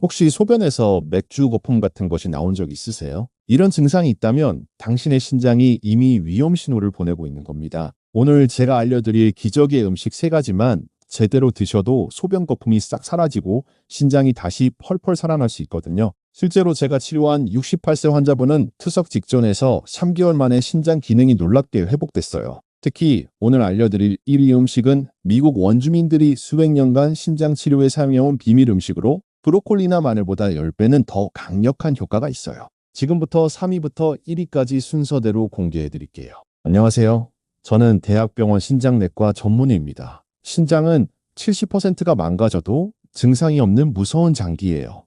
혹시 소변에서 맥주 거품 같은 것이 나온 적 있으세요? 이런 증상이 있다면 당신의 신장이 이미 위험 신호를 보내고 있는 겁니다. 오늘 제가 알려드릴 기적의 음식 3가지만 제대로 드셔도 소변 거품이 싹 사라지고 신장이 다시 펄펄 살아날 수 있거든요. 실제로 제가 치료한 68세 환자분은 투석 직전에서 3개월 만에 신장 기능이 놀랍게 회복됐어요. 특히 오늘 알려드릴 1위 음식은 미국 원주민들이 수백 년간 신장 치료에 사용해온 비밀 음식으로 브로콜리나 마늘보다 10배는 더 강력한 효과가 있어요. 지금부터 3위부터 1위까지 순서대로 공개해 드릴게요. 안녕하세요. 저는 대학병원 신장내과 전문의입니다. 신장은 70%가 망가져도 증상이 없는 무서운 장기예요.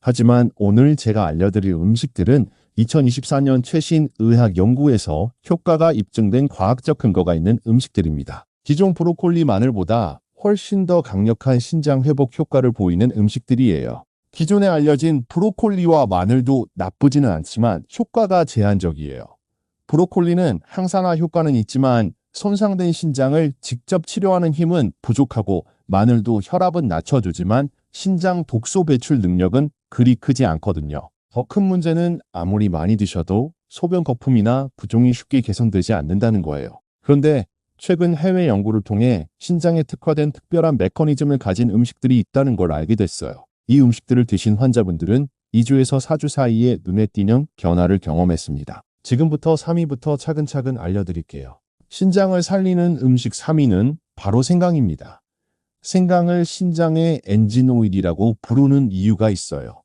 하지만 오늘 제가 알려드릴 음식들은 2024년 최신 의학 연구에서 효과가 입증된 과학적 근거가 있는 음식들입니다. 기존 브로콜리 마늘보다 훨씬 더 강력한 신장 회복 효과를 보이는 음식들이에요. 기존에 알려진 브로콜리와 마늘도 나쁘지는 않지만 효과가 제한적이에요. 브로콜리는 항산화 효과는 있지만 손상된 신장을 직접 치료하는 힘은 부족하고 마늘도 혈압은 낮춰주지만 신장 독소 배출 능력은 그리 크지 않거든요. 더 큰 문제는 아무리 많이 드셔도 소변 거품이나 부종이 쉽게 개선되지 않는다는 거예요. 그런데 최근 해외 연구를 통해 신장에 특화된 특별한 메커니즘을 가진 음식들이 있다는 걸 알게 됐어요. 이 음식들을 드신 환자분들은 2주에서 4주 사이에 눈에 띄는 변화를 경험했습니다. 지금부터 3위부터 차근차근 알려드릴게요. 신장을 살리는 음식 3위는 바로 생강입니다. 생강을 신장의 엔진 오일이라고 부르는 이유가 있어요.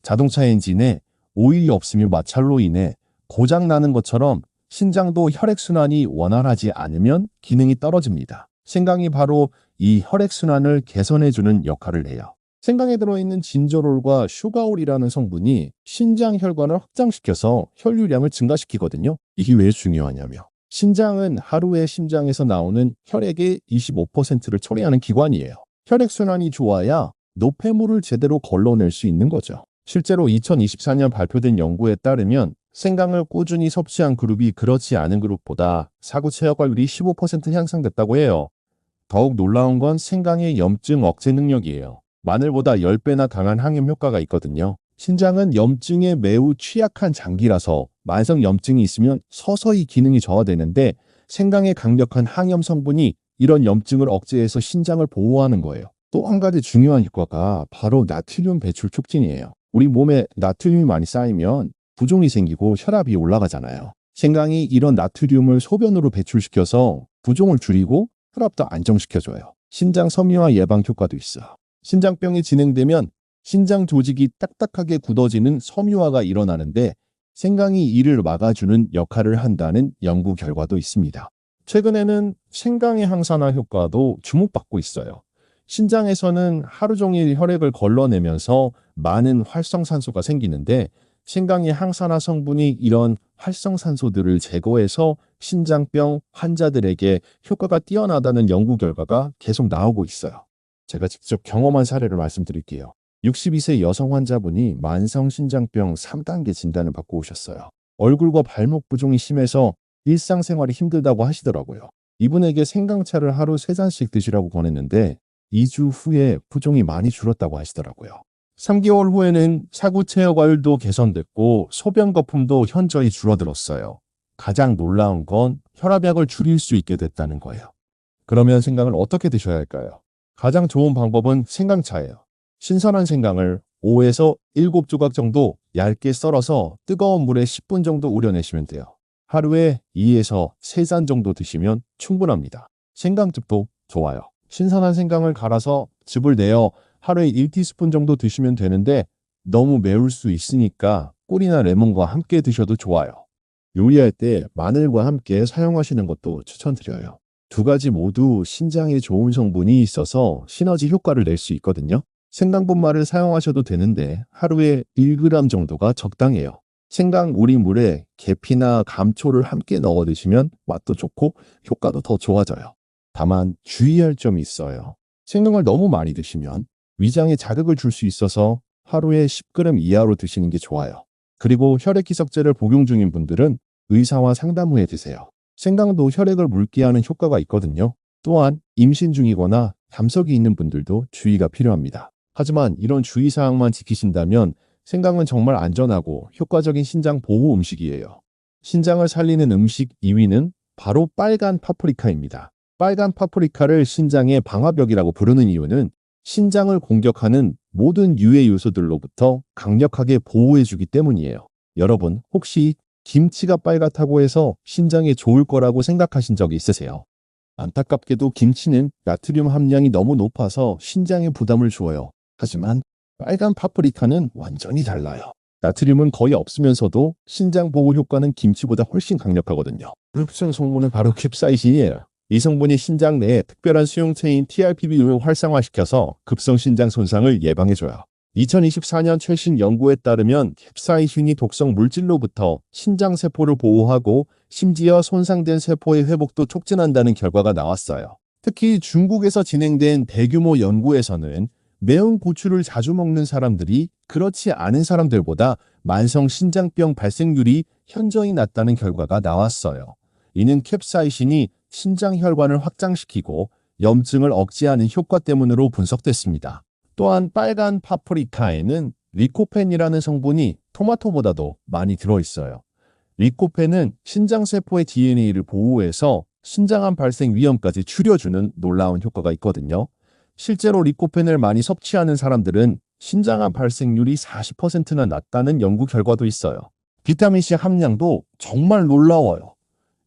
자동차 엔진에 오일이 없으면 마찰로 인해 고장나는 것처럼 신장도 혈액순환이 원활하지 않으면 기능이 떨어집니다. 생강이 바로 이 혈액순환을 개선해주는 역할을 해요. 생강에 들어있는 진저롤과 슈가올이라는 성분이 신장 혈관을 확장시켜서 혈류량을 증가시키거든요. 이게 왜 중요하냐면 신장은 하루에 심장에서 나오는 혈액의 25%를 처리하는 기관이에요. 혈액순환이 좋아야 노폐물을 제대로 걸러낼 수 있는 거죠. 실제로 2024년 발표된 연구에 따르면 생강을 꾸준히 섭취한 그룹이 그렇지 않은 그룹보다 사고 체혈관율이 15% 향상됐다고 해요. 더욱 놀라운 건 생강의 염증 억제 능력이에요. 마늘보다 10배나 강한 항염 효과가 있거든요. 신장은 염증에 매우 취약한 장기라서 만성 염증이 있으면 서서히 기능이 저하되는데 생강의 강력한 항염 성분이 이런 염증을 억제해서 신장을 보호하는 거예요. 또 한 가지 중요한 효과가 바로 나트륨 배출 촉진이에요. 우리 몸에 나트륨이 많이 쌓이면 부종이 생기고 혈압이 올라가잖아요. 생강이 이런 나트륨을 소변으로 배출시켜서 부종을 줄이고 혈압도 안정시켜줘요. 신장 섬유화 예방 효과도 있어. 신장병이 진행되면 신장 조직이 딱딱하게 굳어지는 섬유화가 일어나는데 생강이 이를 막아주는 역할을 한다는 연구 결과도 있습니다. 최근에는 생강의 항산화 효과도 주목받고 있어요. 신장에서는 하루 종일 혈액을 걸러내면서 많은 활성산소가 생기는데 생강의 항산화 성분이 이런 활성산소들을 제거해서 신장병 환자들에게 효과가 뛰어나다는 연구 결과가 계속 나오고 있어요. 제가 직접 경험한 사례를 말씀드릴게요. 62세 여성 환자분이 만성신장병 3단계 진단을 받고 오셨어요. 얼굴과 발목 부종이 심해서 일상생활이 힘들다고 하시더라고요. 이분에게 생강차를 하루 3잔씩 드시라고 권했는데 2주 후에 부종이 많이 줄었다고 하시더라고요. 3개월 후에는 사구 체혈과율도 개선됐고 소변 거품도 현저히 줄어들었어요. 가장 놀라운 건 혈압약을 줄일 수 있게 됐다는 거예요. 그러면 생강을 어떻게 드셔야 할까요? 가장 좋은 방법은 생강차예요. 신선한 생강을 5에서 7조각 정도 얇게 썰어서 뜨거운 물에 10분 정도 우려내시면 돼요. 하루에 2에서 3잔 정도 드시면 충분합니다. 생강즙도 좋아요. 신선한 생강을 갈아서 즙을 내어 하루에 1티스푼 정도 드시면 되는데 너무 매울 수 있으니까 꿀이나 레몬과 함께 드셔도 좋아요. 요리할 때 마늘과 함께 사용하시는 것도 추천드려요. 2가지 모두 신장에 좋은 성분이 있어서 시너지 효과를 낼 수 있거든요. 생강분말을 사용하셔도 되는데 하루에 1g 정도가 적당해요. 생강 우리물에 계피나 감초를 함께 넣어 드시면 맛도 좋고 효과도 더 좋아져요. 다만 주의할 점이 있어요. 생강을 너무 많이 드시면 위장에 자극을 줄 수 있어서 하루에 10g 이하로 드시는 게 좋아요. 그리고 혈액희석제를 복용 중인 분들은 의사와 상담 후에 드세요. 생강도 혈액을 묽게 하는 효과가 있거든요. 또한 임신 중이거나 담석이 있는 분들도 주의가 필요합니다. 하지만 이런 주의사항만 지키신다면 생강은 정말 안전하고 효과적인 신장 보호 음식이에요. 신장을 살리는 음식 2위는 바로 빨간 파프리카입니다. 빨간 파프리카를 신장의 방화벽이라고 부르는 이유는 신장을 공격하는 모든 유해 요소들로부터 강력하게 보호해주기 때문이에요. 여러분, 혹시 김치가 빨갛다고 해서 신장에 좋을 거라고 생각하신 적이 있으세요? 안타깝게도 김치는 나트륨 함량이 너무 높아서 신장에 부담을 줘요. 하지만 빨간 파프리카는 완전히 달라요. 나트륨은 거의 없으면서도 신장 보호 효과는 김치보다 훨씬 강력하거든요. 흡수성 성분은 바로 캡사이신이에요. 이 성분이 신장 내에 특별한 수용체인 TRPV를 활성화시켜서 급성 신장 손상을 예방해줘요. 2024년 최신 연구에 따르면 캡사이신이 독성 물질로부터 신장 세포를 보호하고 심지어 손상된 세포의 회복도 촉진한다는 결과가 나왔어요. 특히 중국에서 진행된 대규모 연구에서는 매운 고추를 자주 먹는 사람들이 그렇지 않은 사람들보다 만성 신장병 발생률이 현저히 낮다는 결과가 나왔어요. 이는 캡사이신이 신장 혈관을 확장시키고 염증을 억제하는 효과 때문으로 분석됐습니다. 또한 빨간 파프리카에는 리코펜이라는 성분이 토마토보다도 많이 들어있어요. 리코펜은 신장세포의 DNA를 보호해서 신장암 발생 위험까지 줄여주는 놀라운 효과가 있거든요. 실제로 리코펜을 많이 섭취하는 사람들은 신장암 발생률이 40%나 낮다는 연구 결과도 있어요. 비타민C 함량도 정말 놀라워요.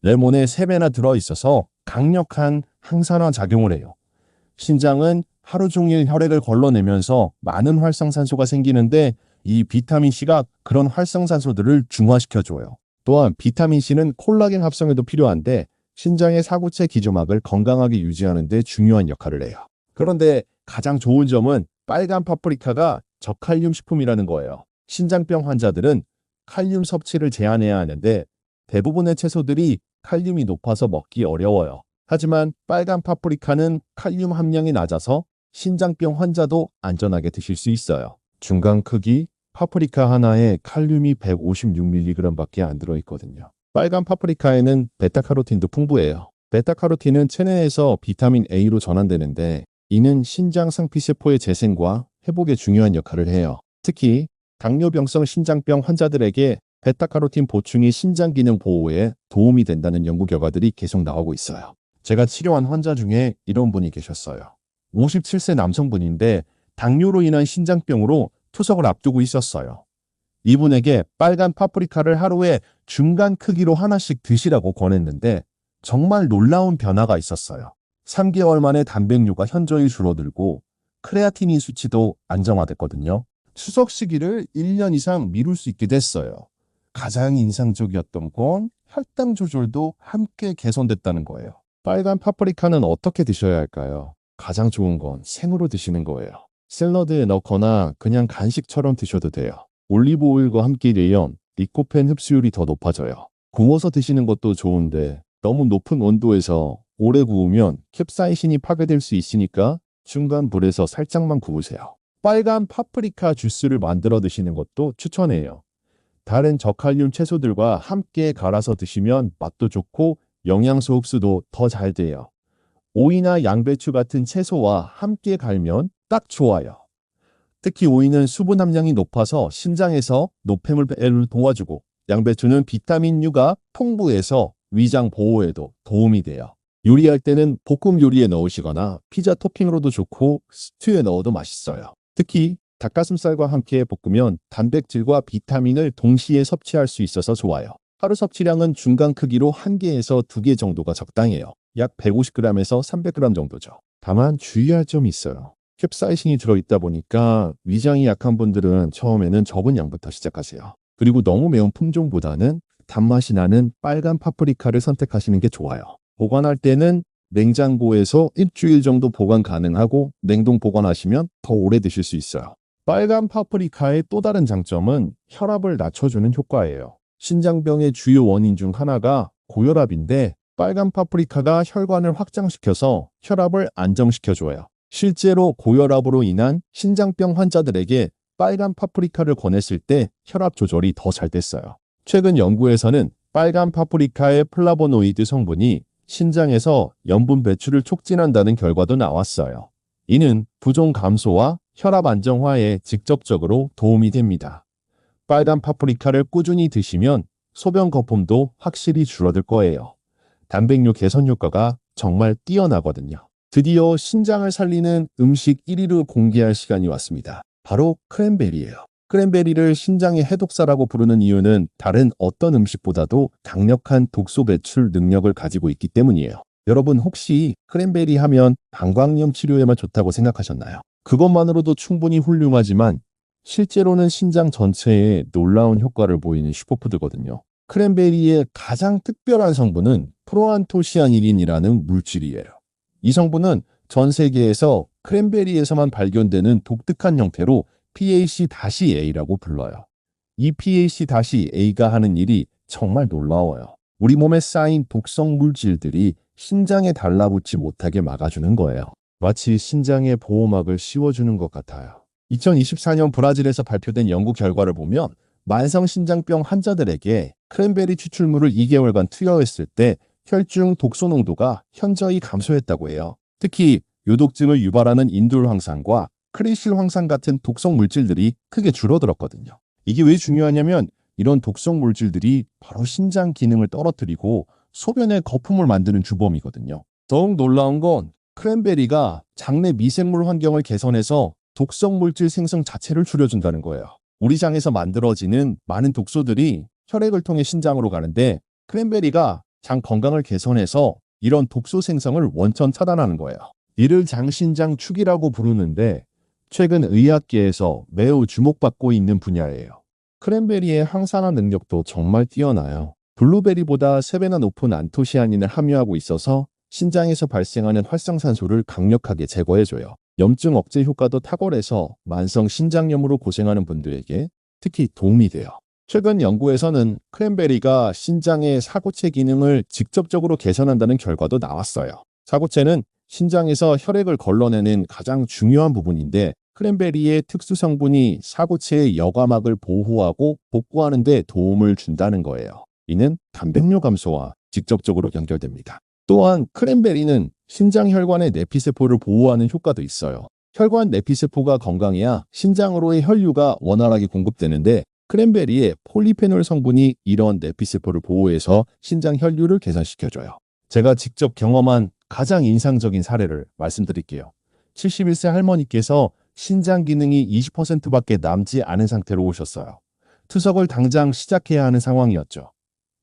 레몬에 3배나 들어있어서 강력한 항산화 작용을 해요. 신장은 하루 종일 혈액을 걸러내면서 많은 활성산소가 생기는데 이 비타민C가 그런 활성산소들을 중화시켜줘요. 또한 비타민C는 콜라겐 합성에도 필요한데 신장의 사구체 기조막을 건강하게 유지하는 데 중요한 역할을 해요. 그런데 가장 좋은 점은 빨간 파프리카가 저칼륨 식품이라는 거예요. 신장병 환자들은 칼륨 섭취를 제한해야 하는데 대부분의 채소들이 칼륨이 높아서 먹기 어려워요. 하지만 빨간 파프리카는 칼륨 함량이 낮아서 신장병 환자도 안전하게 드실 수 있어요. 중간 크기 파프리카 하나에 칼륨이 156mg밖에 안 들어있거든요. 빨간 파프리카에는 베타카로틴도 풍부해요. 베타카로틴은 체내에서 비타민 A로 전환되는데 이는 신장 상피세포의 재생과 회복에 중요한 역할을 해요. 특히 당뇨병성 신장병 환자들에게 베타카로틴 보충이 신장 기능 보호에 도움이 된다는 연구 결과들이 계속 나오고 있어요. 제가 치료한 환자 중에 이런 분이 계셨어요. 57세 남성분인데 당뇨로 인한 신장병으로 투석을 앞두고 있었어요. 이분에게 빨간 파프리카를 하루에 중간 크기로 하나씩 드시라고 권했는데 정말 놀라운 변화가 있었어요. 3개월 만에 단백뇨가 현저히 줄어들고 크레아티닌 수치도 안정화됐거든요. 추석 시기를 1년 이상 미룰 수 있게 됐어요. 가장 인상적이었던 건 혈당 조절도 함께 개선됐다는 거예요. 빨간 파프리카는 어떻게 드셔야 할까요? 가장 좋은 건 생으로 드시는 거예요. 샐러드에 넣거나 그냥 간식처럼 드셔도 돼요. 올리브 오일과 함께 데이면 리코펜 흡수율이 더 높아져요. 구워서 드시는 것도 좋은데 너무 높은 온도에서 오래 구우면 캡사이신이 파괴될 수 있으니까 중간 불에서 살짝만 구우세요. 빨간 파프리카 주스를 만들어 드시는 것도 추천해요. 다른 저칼륨 채소들과 함께 갈아서 드시면 맛도 좋고 영양소 흡수도 더 잘 돼요. 오이나 양배추 같은 채소와 함께 갈면 딱 좋아요. 특히 오이는 수분 함량이 높아서 신장에서 노폐물 배를 도와주고 양배추는 비타민 U가 풍부해서 위장 보호에도 도움이 돼요. 요리할 때는 볶음 요리에 넣으시거나 피자 토핑으로도 좋고 스튜에 넣어도 맛있어요. 특히 닭가슴살과 함께 볶으면 단백질과 비타민을 동시에 섭취할 수 있어서 좋아요. 하루 섭취량은 중간 크기로 1개에서 2개 정도가 적당해요. 약 150g에서 300g 정도죠. 다만 주의할 점이 있어요. 캡사이신이 들어있다 보니까 위장이 약한 분들은 처음에는 적은 양부터 시작하세요. 그리고 너무 매운 품종보다는 단맛이 나는 빨간 파프리카를 선택하시는 게 좋아요. 보관할 때는 냉장고에서 일주일 정도 보관 가능하고 냉동 보관하시면 더 오래 드실 수 있어요. 빨간 파프리카의 또 다른 장점은 혈압을 낮춰주는 효과예요. 신장병의 주요 원인 중 하나가 고혈압인데 빨간 파프리카가 혈관을 확장시켜서 혈압을 안정시켜줘요. 실제로 고혈압으로 인한 신장병 환자들에게 빨간 파프리카를 권했을 때 혈압 조절이 더 잘 됐어요. 최근 연구에서는 빨간 파프리카의 플라보노이드 성분이 신장에서 염분 배출을 촉진한다는 결과도 나왔어요. 이는 부종 감소와 혈압 안정화에 직접적으로 도움이 됩니다. 빨간 파프리카를 꾸준히 드시면 소변 거품도 확실히 줄어들 거예요. 단백뇨 개선 효과가 정말 뛰어나거든요. 드디어 신장을 살리는 음식 1위로 공개할 시간이 왔습니다. 바로 크랜베리예요. 크랜베리를 신장의 해독사라고 부르는 이유는 다른 어떤 음식보다도 강력한 독소 배출 능력을 가지고 있기 때문이에요. 여러분 혹시 크랜베리 하면 방광염 치료에만 좋다고 생각하셨나요? 그것만으로도 충분히 훌륭하지만 실제로는 신장 전체에 놀라운 효과를 보이는 슈퍼푸드거든요. 크랜베리의 가장 특별한 성분은 프로안토시아닌이라는 물질이에요. 이 성분은 전 세계에서 크랜베리에서만 발견되는 독특한 형태로 PAC-A라고 불러요. 이 PAC-A가 하는 일이 정말 놀라워요. 우리 몸에 쌓인 독성 물질들이 신장에 달라붙지 못하게 막아주는 거예요. 마치 신장의 보호막을 씌워주는 것 같아요. 2024년 브라질에서 발표된 연구 결과를 보면 만성신장병 환자들에게 크랜베리 추출물을 2개월간 투여했을 때 혈중 독소 농도가 현저히 감소했다고 해요. 특히 요독증을 유발하는 인돌 황산과 크레실 황산 같은 독성 물질들이 크게 줄어들었거든요. 이게 왜 중요하냐면 이런 독성 물질들이 바로 신장 기능을 떨어뜨리고 소변에 거품을 만드는 주범이거든요. 더욱 놀라운 건 크랜베리가 장내 미생물 환경을 개선해서 독성 물질 생성 자체를 줄여준다는 거예요. 우리 장에서 만들어지는 많은 독소들이 혈액을 통해 신장으로 가는데 크랜베리가 장 건강을 개선해서 이런 독소 생성을 원천 차단하는 거예요. 이를 장신장 축이라고 부르는데 최근 의학계에서 매우 주목받고 있는 분야예요. 크랜베리의 항산화 능력도 정말 뛰어나요. 블루베리보다 3배나 높은 안토시아닌을 함유하고 있어서 신장에서 발생하는 활성산소를 강력하게 제거해줘요. 염증 억제 효과도 탁월해서 만성 신장염으로 고생하는 분들에게 특히 도움이 돼요. 최근 연구에서는 크랜베리가 신장의 사고체 기능을 직접적으로 개선한다는 결과도 나왔어요. 사고체는 신장에서 혈액을 걸러내는 가장 중요한 부분인데 크랜베리의 특수 성분이 사고체의 여과막을 보호하고 복구하는 데 도움을 준다는 거예요. 이는 단백뇨 감소와 직접적으로 연결됩니다. 또한 크랜베리는 신장 혈관의 내피세포를 보호하는 효과도 있어요. 혈관 내피세포가 건강해야 신장으로의 혈류가 원활하게 공급되는데 크랜베리의 폴리페놀 성분이 이런 내피세포를 보호해서 신장 혈류를 개선시켜줘요. 제가 직접 경험한 가장 인상적인 사례를 말씀드릴게요. 71세 할머니께서 신장 기능이 20%밖에 남지 않은 상태로 오셨어요. 투석을 당장 시작해야 하는 상황이었죠.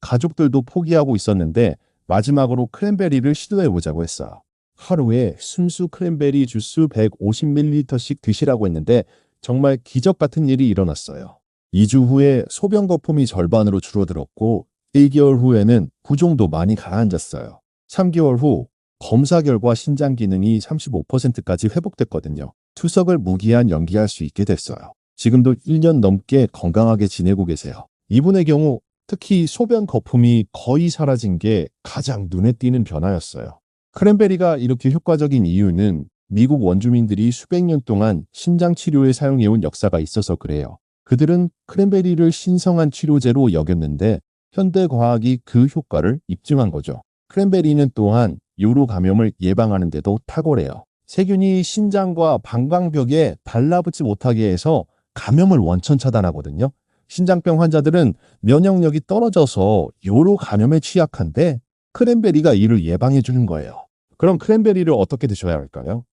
가족들도 포기하고 있었는데 마지막으로 크랜베리를 시도해보자고 했어요. 하루에 순수 크랜베리 주스 150ml씩 드시라고 했는데 정말 기적 같은 일이 일어났어요. 2주 후에 소변 거품이 절반으로 줄어들었고 1개월 후에는 부종도 많이 가라앉았어요. 3개월 후 검사 결과 신장 기능이 35%까지 회복됐거든요. 투석을 무기한 연기할 수 있게 됐어요. 지금도 1년 넘게 건강하게 지내고 계세요. 이분의 경우 특히 소변 거품이 거의 사라진 게 가장 눈에 띄는 변화였어요. 크랜베리가 이렇게 효과적인 이유는 미국 원주민들이 수백 년 동안 신장 치료에 사용해온 역사가 있어서 그래요. 그들은 크랜베리를 신성한 치료제로 여겼는데 현대 과학이 그 효과를 입증한 거죠. 크랜베리는 또한 요로 감염을 예방하는 데도 탁월해요. 세균이 신장과 방광벽에 달라붙지 못하게 해서 감염을 원천 차단하거든요. 신장병 환자들은 면역력이 떨어져서 요로 감염에 취약한데 크랜베리가 이를 예방해 주는 거예요. 그럼 크랜베리를 어떻게 드셔야 할까요?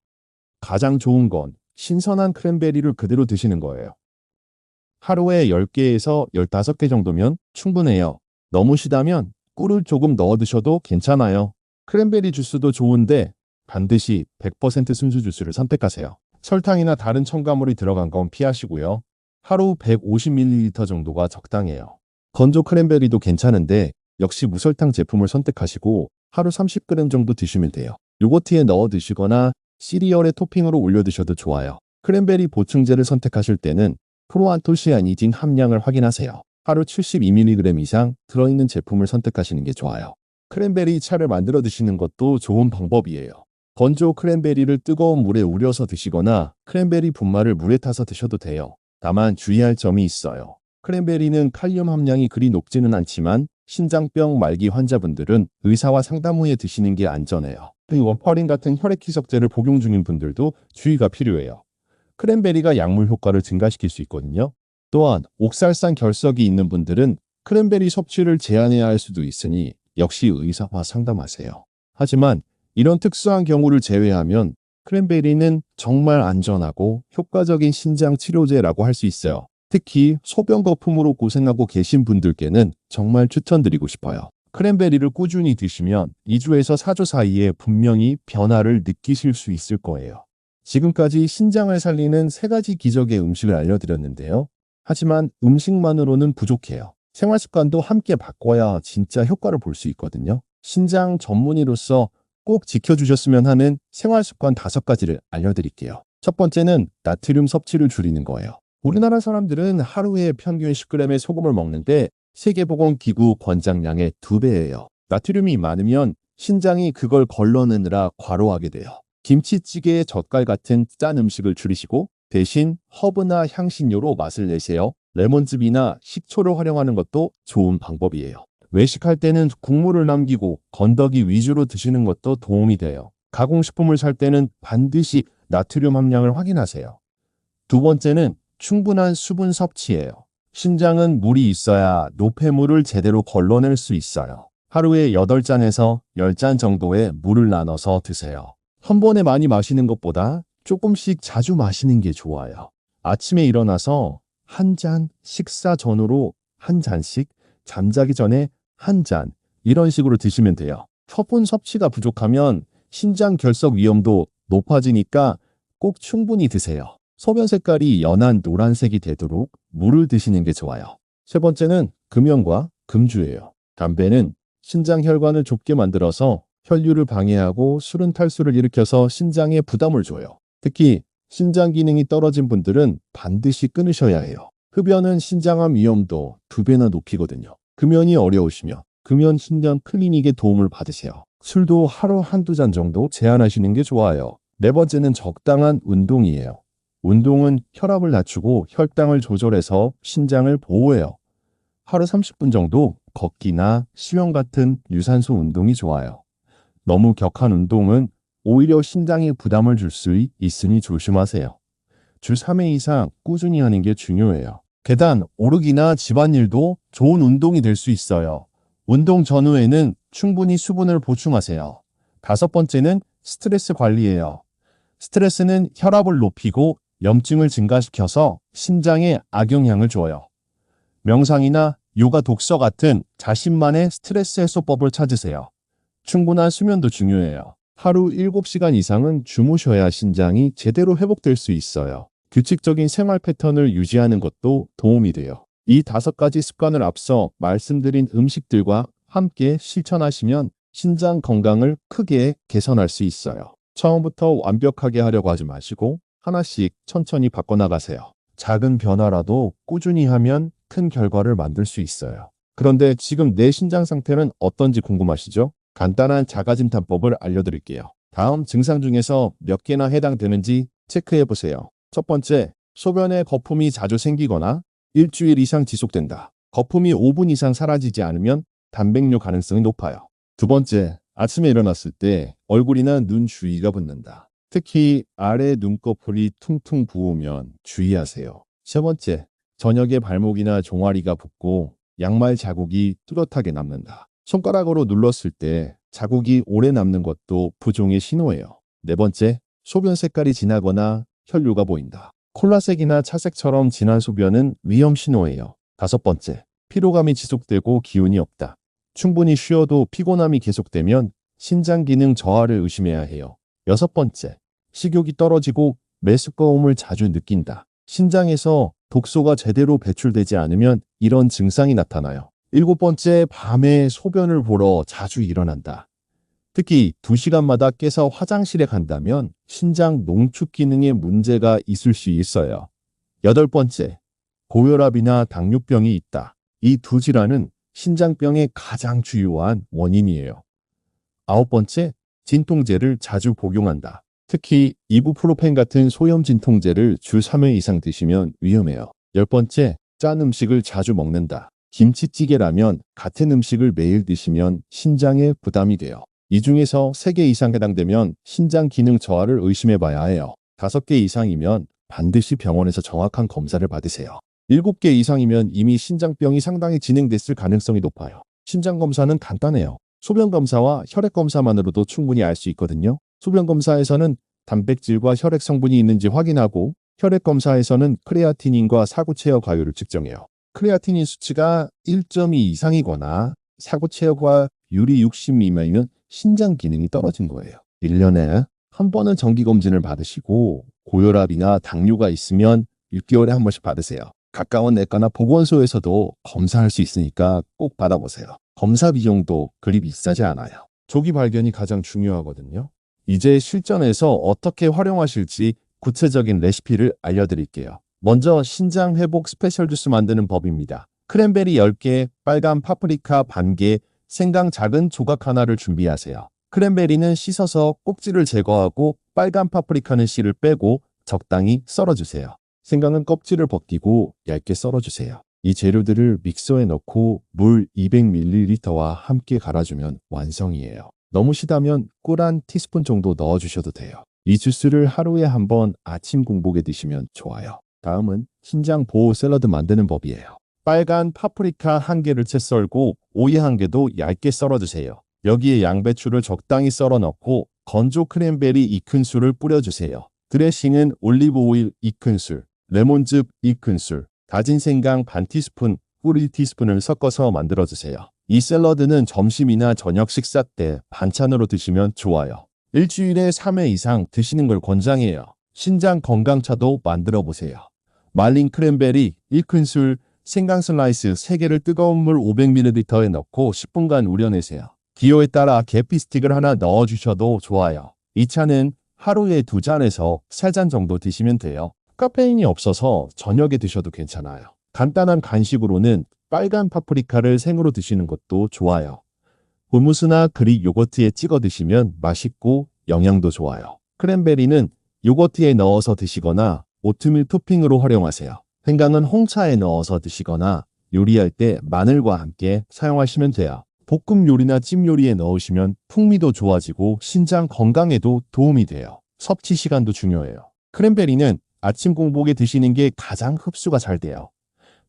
가장 좋은 건 신선한 크랜베리를 그대로 드시는 거예요. 하루에 10개에서 15개 정도면 충분해요. 너무 시다면 꿀을 조금 넣어 드셔도 괜찮아요. 크랜베리 주스도 좋은데 반드시 100% 순수 주스를 선택하세요. 설탕이나 다른 첨가물이 들어간 건 피하시고요. 하루 150ml 정도가 적당해요. 건조 크랜베리도 괜찮은데 역시 무설탕 제품을 선택하시고 하루 30g 정도 드시면 돼요. 요거트에 넣어 드시거나 시리얼에 토핑으로 올려 드셔도 좋아요. 크랜베리 보충제를 선택하실 때는 프로안토시아닌 함량을 확인하세요. 하루 72mg 이상 들어있는 제품을 선택하시는 게 좋아요. 크랜베리 차를 만들어 드시는 것도 좋은 방법이에요. 건조 크랜베리를 뜨거운 물에 우려서 드시거나 크랜베리 분말을 물에 타서 드셔도 돼요. 다만 주의할 점이 있어요. 크랜베리는 칼륨 함량이 그리 높지는 않지만 신장병 말기 환자분들은 의사와 상담 후에 드시는 게 안전해요. 워퍼린 같은 혈액 희석제를 복용 중인 분들도 주의가 필요해요. 크랜베리가 약물 효과를 증가시킬 수 있거든요. 또한 옥살산 결석이 있는 분들은 크랜베리 섭취를 제한해야 할 수도 있으니 역시 의사와 상담하세요. 하지만 이런 특수한 경우를 제외하면 크랜베리는 정말 안전하고 효과적인 신장 치료제라고 할 수 있어요. 특히 소변 거품으로 고생하고 계신 분들께는 정말 추천드리고 싶어요. 크랜베리를 꾸준히 드시면 2주에서 4주 사이에 분명히 변화를 느끼실 수 있을 거예요. 지금까지 신장을 살리는 3가지 기적의 음식을 알려드렸는데요. 하지만 음식만으로는 부족해요. 생활 습관도 함께 바꿔야 진짜 효과를 볼 수 있거든요. 신장 전문의로서 꼭 지켜주셨으면 하는 생활 습관 5가지를 알려드릴게요. 첫 번째는 나트륨 섭취를 줄이는 거예요. 우리나라 사람들은 하루에 평균 10g의 소금을 먹는데 세계보건기구 권장량의 2배예요. 나트륨이 많으면 신장이 그걸 걸러내느라 과로하게 돼요. 김치찌개, 젓갈 같은 짠 음식을 줄이시고 대신 허브나 향신료로 맛을 내세요. 레몬즙이나 식초를 활용하는 것도 좋은 방법이에요. 외식할 때는 국물을 남기고 건더기 위주로 드시는 것도 도움이 돼요. 가공식품을 살 때는 반드시 나트륨 함량을 확인하세요. 두 번째는 충분한 수분 섭취예요. 신장은 물이 있어야 노폐물을 제대로 걸러낼 수 있어요. 하루에 8잔에서 10잔 정도의 물을 나눠서 드세요. 한 번에 많이 마시는 것보다 조금씩 자주 마시는 게 좋아요. 아침에 일어나서 한 잔, 식사 전후로 한 잔씩, 잠자기 전에 한 잔, 이런 식으로 드시면 돼요. 서분 섭취가 부족하면 신장 결석 위험도 높아지니까 꼭 충분히 드세요. 소변 색깔이 연한 노란색이 되도록 물을 드시는 게 좋아요. 세 번째는 금연과 금주예요. 담배는 신장 혈관을 좁게 만들어서 혈류를 방해하고 술은 탈수를 일으켜서 신장에 부담을 줘요. 특히 신장 기능이 떨어진 분들은 반드시 끊으셔야 해요. 흡연은 신장암 위험도 2배나 높이거든요. 금연이 어려우시면 금연 신장 클리닉의 도움을 받으세요. 술도 하루 한두 잔 정도 제한하시는 게 좋아요. 네 번째는 적당한 운동이에요. 운동은 혈압을 낮추고 혈당을 조절해서 신장을 보호해요. 하루 30분 정도 걷기나 수영 같은 유산소 운동이 좋아요. 너무 격한 운동은 오히려 신장에 부담을 줄 수 있으니 조심하세요. 주 3회 이상 꾸준히 하는 게 중요해요. 계단 오르기나 집안일도 좋은 운동이 될 수 있어요. 운동 전후에는 충분히 수분을 보충하세요. 5번째는 스트레스 관리예요. 스트레스는 혈압을 높이고 염증을 증가시켜서 신장에 악영향을 줘요. 명상이나 요가 독서 같은 자신만의 스트레스 해소법을 찾으세요. 충분한 수면도 중요해요. 하루 7시간 이상은 주무셔야 신장이 제대로 회복될 수 있어요. 규칙적인 생활 패턴을 유지하는 것도 도움이 돼요. 이 5가지 습관을 앞서 말씀드린 음식들과 함께 실천하시면 신장 건강을 크게 개선할 수 있어요. 처음부터 완벽하게 하려고 하지 마시고 하나씩 천천히 바꿔나가세요. 작은 변화라도 꾸준히 하면 큰 결과를 만들 수 있어요. 그런데 지금 내 신장 상태는 어떤지 궁금하시죠? 간단한 자가진단법을 알려드릴게요. 다음 증상 중에서 몇 개나 해당되는지 체크해보세요. 첫 번째, 소변에 거품이 자주 생기거나 일주일 이상 지속된다. 거품이 5분 이상 사라지지 않으면 단백뇨 가능성이 높아요. 두 번째, 아침에 일어났을 때 얼굴이나 눈 주위가 붓는다. 특히 아래 눈꺼풀이 퉁퉁 부으면 주의하세요. 세 번째, 저녁에 발목이나 종아리가 붓고 양말 자국이 뚜렷하게 남는다. 손가락으로 눌렀을 때 자국이 오래 남는 것도 부종의 신호예요. 네 번째, 소변 색깔이 진하거나 혈류가 보인다. 콜라색이나 차색처럼 진한 소변은 위험 신호예요. 5번째, 피로감이 지속되고 기운이 없다. 충분히 쉬어도 피곤함이 계속되면 신장 기능 저하를 의심해야 해요. 6번째, 식욕이 떨어지고 메스꺼움을 자주 느낀다. 신장에서 독소가 제대로 배출되지 않으면 이런 증상이 나타나요. 7번째, 밤에 소변을 보러 자주 일어난다. 특히 2시간마다 깨서 화장실에 간다면 신장 농축 기능에 문제가 있을 수 있어요. 8번째, 고혈압이나 당뇨병이 있다. 이 2질환은 신장병의 가장 주요한 원인이에요. 9번째, 진통제를 자주 복용한다. 특히 이부프로펜 같은 소염 진통제를 주 3회 이상 드시면 위험해요. 10번째, 짠 음식을 자주 먹는다. 김치찌개라면 같은 음식을 매일 드시면 신장에 부담이 돼요. 이 중에서 3개 이상 해당되면 신장 기능 저하를 의심해 봐야 해요. 5개 이상이면 반드시 병원에서 정확한 검사를 받으세요. 7개 이상이면 이미 신장병이 상당히 진행됐을 가능성이 높아요. 신장검사는 간단해요. 소변검사와 혈액검사만으로도 충분히 알 수 있거든요. 소변검사에서는 단백질과 혈액 성분이 있는지 확인하고 혈액검사에서는 크레아티닌과 사구체어 과율을 측정해요. 크레아티닌 수치가 1.2 이상이거나 사구체어 과율이 60 미만이면 신장 기능이 떨어진 거예요. 1년에 한 번은 정기검진을 받으시고 고혈압이나 당뇨가 있으면 6개월에 한 번씩 받으세요. 가까운 내과나 보건소에서도 검사할 수 있으니까 꼭 받아보세요. 검사 비용도 그리 비싸지 않아요. 조기 발견이 가장 중요하거든요. 이제 실전에서 어떻게 활용하실지 구체적인 레시피를 알려드릴게요. 먼저 신장 회복 스페셜 주스 만드는 법입니다. 크랜베리 10개, 빨간 파프리카 반개, 생강 작은 조각 하나를 준비하세요. 크랜베리는 씻어서 꼭지를 제거하고 빨간 파프리카는 씨를 빼고 적당히 썰어주세요. 생강은 껍질을 벗기고 얇게 썰어주세요. 이 재료들을 믹서에 넣고 물 200ml와 함께 갈아주면 완성이에요. 너무 시다면 꿀 한 티스푼 정도 넣어주셔도 돼요. 이 주스를 하루에 한 번 아침 공복에 드시면 좋아요. 다음은 신장 보호 샐러드 만드는 법이에요. 빨간 파프리카 1개를 채 썰고 오이 1개도 얇게 썰어주세요. 여기에 양배추를 적당히 썰어 넣고 건조 크랜베리 2큰술을 뿌려주세요. 드레싱은 올리브 오일 2큰술, 레몬즙 2큰술, 다진 생강 반 티스푼, 꿀 1티스푼을 섞어서 만들어주세요. 이 샐러드는 점심이나 저녁 식사 때 반찬으로 드시면 좋아요. 일주일에 3회 이상 드시는 걸 권장해요. 신장 건강차도 만들어 보세요. 말린 크랜베리 1큰술, 생강 슬라이스 3개를 뜨거운 물 500ml에 넣고 10분간 우려내세요. 기호에 따라 계피 스틱을 하나 넣어주셔도 좋아요. 이 차는 하루에 2잔에서 3잔 정도 드시면 돼요. 카페인이 없어서 저녁에 드셔도 괜찮아요. 간단한 간식으로는 빨간 파프리카를 생으로 드시는 것도 좋아요. 후무스나 그릭 요거트에 찍어 드시면 맛있고 영양도 좋아요. 크랜베리는 요거트에 넣어서 드시거나 오트밀 토핑으로 활용하세요. 생강은 홍차에 넣어서 드시거나 요리할 때 마늘과 함께 사용하시면 돼요. 볶음 요리나 찜 요리에 넣으시면 풍미도 좋아지고 신장 건강에도 도움이 돼요. 섭취 시간도 중요해요. 크랜베리는 아침 공복에 드시는 게 가장 흡수가 잘 돼요.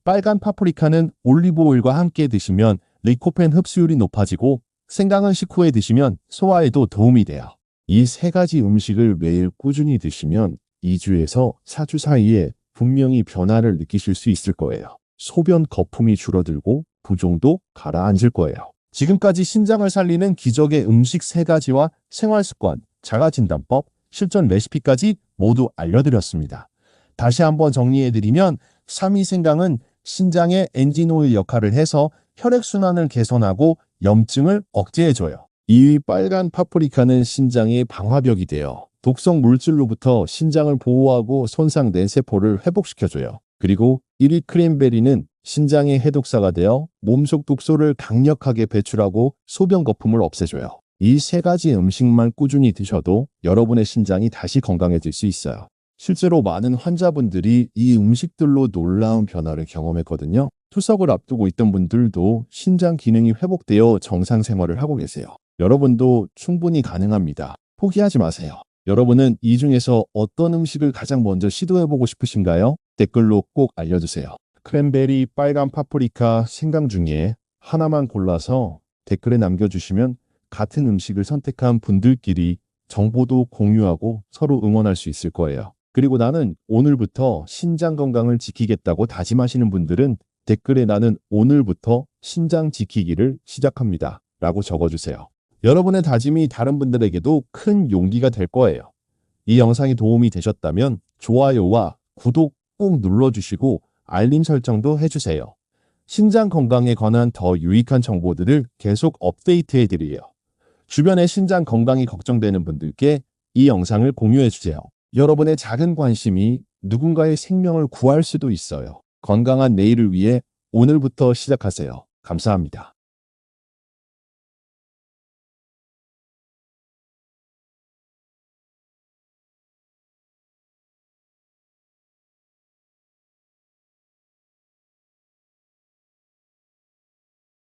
빨간 파프리카는 올리브 오일과 함께 드시면 리코펜 흡수율이 높아지고 생강은 식후에 드시면 소화에도 도움이 돼요. 이 3가지 음식을 매일 꾸준히 드시면 2주에서 4주 사이에 분명히 변화를 느끼실 수 있을 거예요. 소변 거품이 줄어들고 부종도 가라앉을 거예요. 지금까지 신장을 살리는 기적의 음식 3가지와 생활습관, 자가진단법, 실전 레시피까지 모두 알려드렸습니다. 다시 한번 정리해드리면 3위 생강은 신장의 엔진오일 역할을 해서 혈액순환을 개선하고 염증을 억제해줘요. 2위 빨간 파프리카는 신장의 방화벽이 되어 독성 물질로부터 신장을 보호하고 손상된 세포를 회복시켜줘요. 그리고 1위 크랜베리는 신장의 해독사가 되어 몸속 독소를 강력하게 배출하고 소변 거품을 없애줘요. 이 3가지 음식만 꾸준히 드셔도 여러분의 신장이 다시 건강해질 수 있어요. 실제로 많은 환자분들이 이 음식들로 놀라운 변화를 경험했거든요. 투석을 앞두고 있던 분들도 신장 기능이 회복되어 정상 생활을 하고 계세요. 여러분도 충분히 가능합니다. 포기하지 마세요. 여러분은 이 중에서 어떤 음식을 가장 먼저 시도해보고 싶으신가요? 댓글로 꼭 알려주세요. 크랜베리, 빨간 파프리카, 생강 중에 하나만 골라서 댓글에 남겨주시면 같은 음식을 선택한 분들끼리 정보도 공유하고 서로 응원할 수 있을 거예요. 그리고 나는 오늘부터 신장 건강을 지키겠다고 다짐하시는 분들은 댓글에 나는 오늘부터 신장 지키기를 시작합니다 라고 적어주세요. 여러분의 다짐이 다른 분들에게도 큰 용기가 될 거예요. 이 영상이 도움이 되셨다면 좋아요와 구독 꼭 눌러주시고 알림 설정도 해주세요. 신장 건강에 관한 더 유익한 정보들을 계속 업데이트해드려요. 주변의 신장 건강이 걱정되는 분들께 이 영상을 공유해주세요. 여러분의 작은 관심이 누군가의 생명을 구할 수도 있어요. 건강한 내일을 위해 오늘부터 시작하세요. 감사합니다.